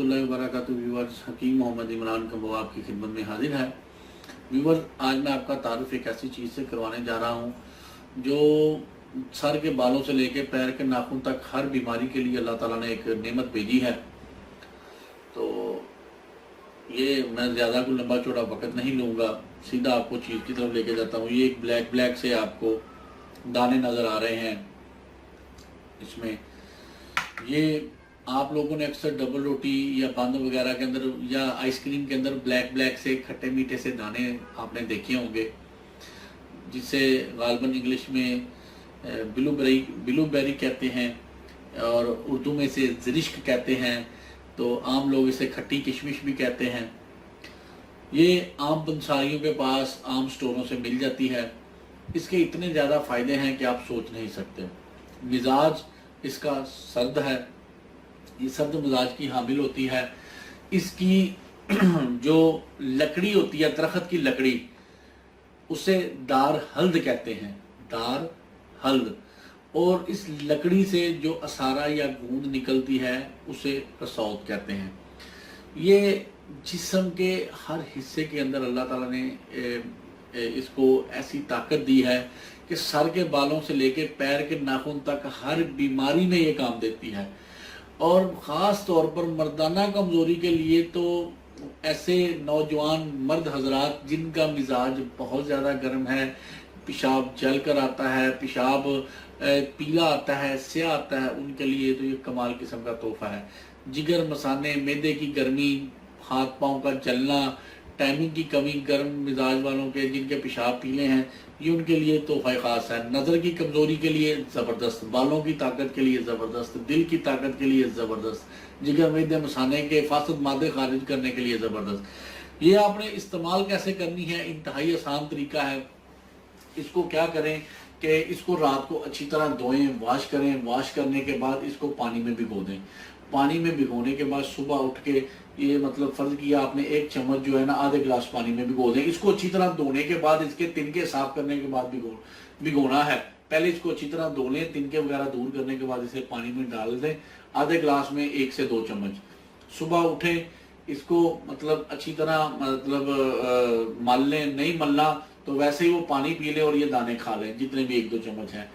रहमतुल्लाहि व बरकातुहू। व्यूअर्स, हकीम मोहम्मद इमरान कम्बो आपकी खिदमत में हाजिर है। व्यूअर्स, आज मैं आपका तारुफ एक ऐसी चीज़ से करवाने जा रहा हूँ जो सर के बालों से लेकर पैर के नाखून तक हर बीमारी के लिए अल्लाह ताला ने एक नेमत भेजी है। तो ये मैं ज़्यादा कोई लंबा चौड़ा वक्त नहीं लूँगा, सीधा आपको चीज़ की तरफ लेके जाता हूँ। ये एक ब्लैक से आपको दाने नज़र आ रहे हैं इसमें। ये आप लोगों ने अक्सर डबल रोटी या बंद वगैरह के अंदर या आइसक्रीम के अंदर ब्लैक से खट्टे मीठे से दाने आपने देखे होंगे, जिसे गालबन इंग्लिश में ब्लूबेरी कहते हैं और उर्दू में इसे ज़रिश्क कहते हैं, तो आम लोग इसे खट्टी किशमिश भी कहते हैं। ये आम पंसारियों के पास आम स्टोरों से मिल जाती है। इसके इतने ज़्यादा फ़ायदे हैं कि आप सोच नहीं सकते। मिजाज इसका सर्द है, ये सर्द मिजाज की हामिल होती है। इसकी जो लकड़ी होती है, दरख्त की लकड़ी, उसे दार हल्द कहते हैं, दार हल्द। और इस लकड़ी से जो असारा या गूंद निकलती है उसे रसौत कहते हैं। ये जिस्म के हर हिस्से के अंदर अल्लाह ताला ने इसको ऐसी ताकत दी है कि सर के बालों से लेकर पैर के नाखून तक हर बीमारी में ये काम देती है। और ख़ास तौर पर मर्दाना कमज़ोरी के लिए तो ऐसे नौजवान मर्द हजरात जिनका मिजाज बहुत ज़्यादा गर्म है, पेशाब जल कर आता है, पेशाब पीला आता है, स्याह आता है, उनके लिए तो ये कमाल किस्म का तोहफा है। जिगर मसाने, मैदे की गर्मी, हाथ पाँव का जलना, टाइमिंग की कमी, गर्म मिजाज वालों के जिनके पेशाब पीले हैं, ये उनके लिए तोहफा ख़ास है। नज़र की कमज़ोरी के लिए ज़बरदस्त, बालों की ताकत के लिए ज़बरदस्त, दिल की ताकत के लिए ज़बरदस्त, जिगर मैदे मसाने के फासद मादे खारिज करने के लिए ज़बरदस्त। ये आपने इस्तेमाल कैसे करनी है, इंतहाई आसान तरीका है। इसको क्या करें कि इसको रात को अच्छी तरह धोएं, वॉश करें। वॉश करने के बाद इसको पानी में भिगो दें। पानी में भिगोने के बाद सुबह उठ के ये मतलब फ़र्ज किया आपने, एक चम्मच जो है ना आधे गिलास पानी में भिगो दें। इसको अच्छी तरह धोने के बाद इसके तिनके साफ करने के बाद भिगोना है। पहले इसको अच्छी तरह धो लें, तिनके वगैरह दूर करने के बाद इसे पानी में डाल दें, आधे गिलास में 1 से 2 चम्मच। सुबह उठें, इसको मतलब अच्छी तरह मतलब मल लें, नहीं मलना तो वैसे ही वो पानी पी लें और ये दाने खा लें, जितने भी 1-2 चम्मच हैं।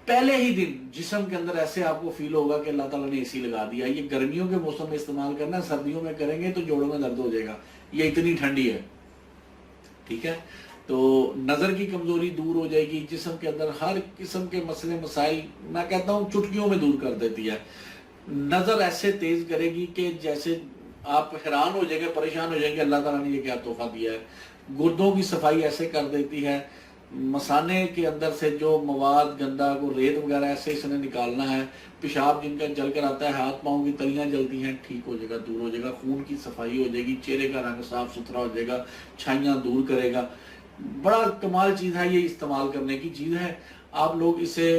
पहले ही दिन जिस्म के अंदर ऐसे आपको फील होगा कि अल्लाह ताला ने एसी लगा दिया। ये गर्मियों के मौसम में इस्तेमाल करना, सर्दियों में करेंगे तो जोड़ों में दर्द हो जाएगा, ये इतनी ठंडी है। ठीक है, तो नज़र की कमज़ोरी दूर हो जाएगी। जिस्म के अंदर हर किस्म के मसले मसाइल मैं कहता हूँ चुटकियों में दूर कर देती है। नज़र ऐसे तेज़ करेगी कि जैसे आप हैरान हो जाएंगे, परेशान हो जाएंगे, अल्लाह ताला ने ये क्या तोहफा दिया है। गुर्दों की सफाई ऐसे कर देती है। मसाने के अंदर से जो मवाद गंदा को रेत वगैरह ऐसे इसने निकालना है। पेशाब जिनका जल कर आता है, हाथ पाँव की तलियां जलती हैं, ठीक हो जाएगा, दूर हो जाएगा। खून की सफाई हो जाएगी, चेहरे का रंग साफ सुथरा हो जाएगा, छाइयाँ दूर करेगा। बड़ा कमाल चीज़ है, ये इस्तेमाल करने की चीज़ है। आप लोग इसे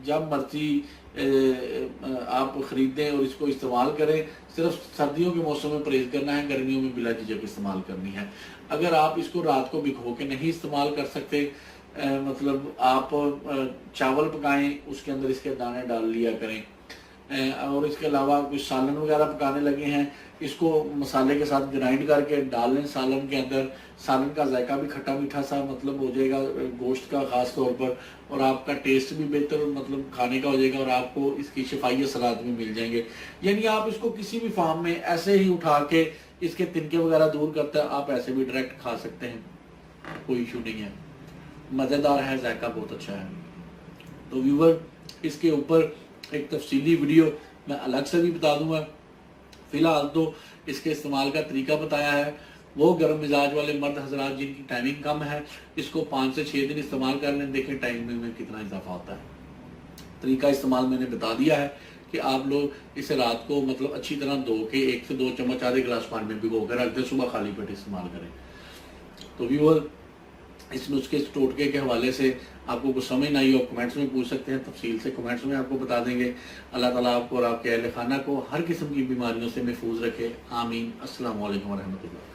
जब मर्जी आप ख़रीदें और इसको इस्तेमाल करें। सिर्फ सर्दियों के मौसम में परहेज़ करना है, गर्मियों में बिला झिझक इस्तेमाल करनी है। अगर आप इसको रात को भिगो के नहीं इस्तेमाल कर सकते, मतलब आप चावल पकाएं, उसके अंदर इसके दाने डाल लिया करें। और इसके अलावा कुछ सालन वगैरह पकाने लगे हैं, इसको मसाले के साथ ग्राइंड करके डाल लें सालन के अंदर। सालन का जायका भी खट्टा मीठा सा मतलब हो जाएगा गोश्त का ख़ास तौर पर, और आपका टेस्ट भी बेहतर मतलब खाने का हो जाएगा, और आपको इसकी शफाई असरात भी मिल जाएंगे। यानी आप इसको किसी भी फार्म में ऐसे ही उठा के इसके तिनके वगैरह दूर करते हैं, आप ऐसे भी डायरेक्ट खा सकते हैं, कोई इशू नहीं है। मज़ेदार है, जायका बहुत अच्छा है। तो व्यूवर, इसके ऊपर एक तफसीली वीडियो मैं अलग से भी बता दूंगा। फ़िलहाल तो इसके इस्तेमाल का तरीका बताया है। वो गर्म मिजाज वाले मर्द हजरात जिनकी टाइमिंग कम है, इसको 5 से 6 दिन इस्तेमाल कर लें, देखें टाइमिंग में कितना इजाफा होता है। तरीका इस्तेमाल मैंने बता दिया है कि आप लोग इसे रात को मतलब अच्छी तरह धो के 1 से 2 चम्मच आधे गिलास पानी में भिगो कर रख दें, सुबह खाली पेट इस्तेमाल करें। तो व्यूअर, इस नुस्खे इस टोटके के हवाले से आपको कुछ समझ ना आई हो, कमेंट्स में पूछ सकते हैं, तफसील से कमेंट्स में आपको बता देंगे। अल्लाह ताला आपको और आपके अहल खाना को हर किस्म की बीमारियों से महफूज रखे। आमीन। अस्सलाम वालेकुम व रहमतुल्लाह।